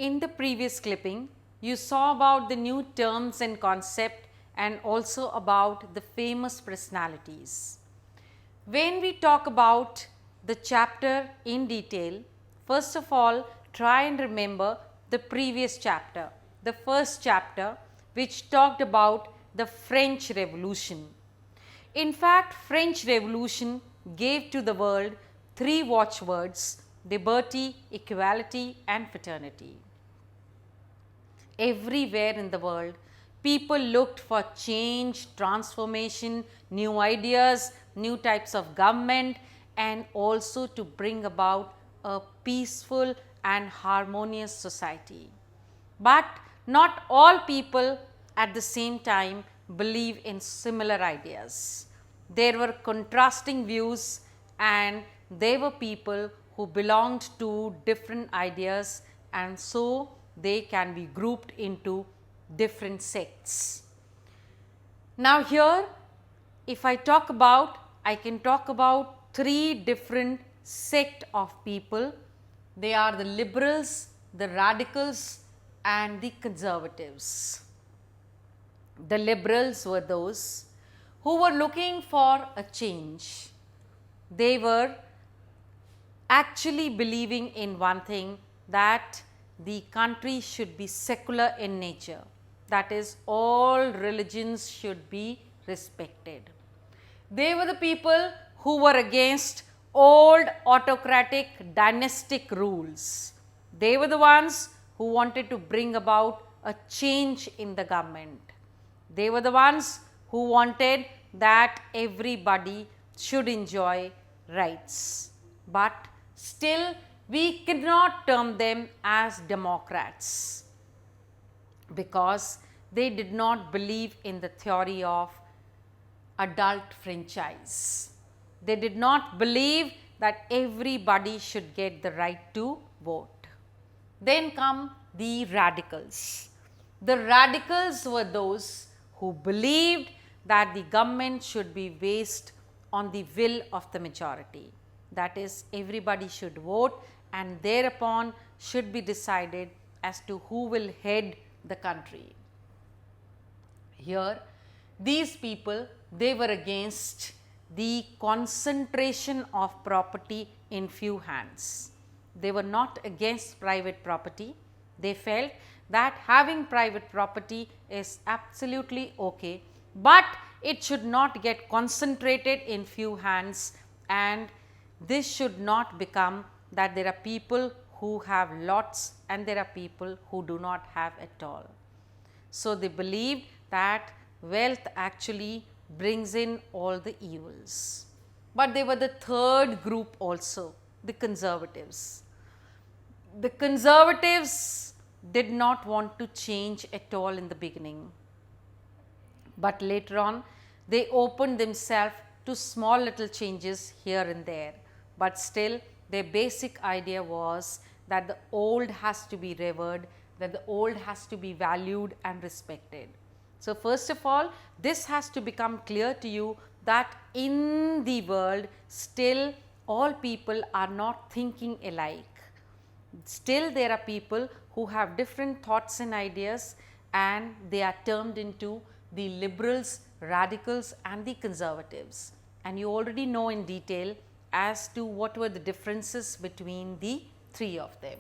In the previous clipping, you saw about the new terms and concept and also about the famous personalities. When we talk about the chapter in detail, first of all, try and remember the previous chapter, the first chapter which talked about the French Revolution. In fact, French Revolution gave to the world three watchwords: liberty, equality and fraternity. Everywhere in the world, people looked for change, transformation, new ideas, new types of government, and also to bring about a peaceful and harmonious society. But not all people at the same time believe in similar ideas. There were contrasting views, and there were people who belonged to different ideas, and so they can be grouped into different sects. Now here, if I talk about, I can talk about three different sect of people. They are the liberals, the radicals and the conservatives. The liberals were those who were looking for a change. They were actually believing in one thing, that the country should be secular in nature, that is, all religions should be respected. They were the people who were against old autocratic dynastic rules. They were the ones who wanted to bring about a change in the government. They were the ones who wanted that everybody should enjoy rights. But still, we cannot term them as Democrats, because they did not believe in the theory of adult franchise. They did not believe that everybody should get the right to vote. Then come the radicals. The radicals were those who believed that the government should be based on the will of the majority. That is, everybody should vote, and thereupon should be decided as to who will head the country. Here, these people, they were against the concentration of property in few hands. They were not against private property. They felt that having private property is absolutely okay, but it should not get concentrated in few hands, and this should not become that there are people who have lots and there are people who do not have at all. So, they believed that wealth actually brings in all the evils. But they were the third group also, the conservatives. The conservatives did not want to change at all in the beginning, but later on they opened themselves to small little changes here and there, but still their basic idea was that the old has to be revered, that the old has to be valued and respected. So, first of all, this has to become clear to you that in the world still all people are not thinking alike. Still there are people who have different thoughts and ideas, and they are termed into the liberals, radicals and the conservatives. And you already know in detail as to what were the differences between the three of them.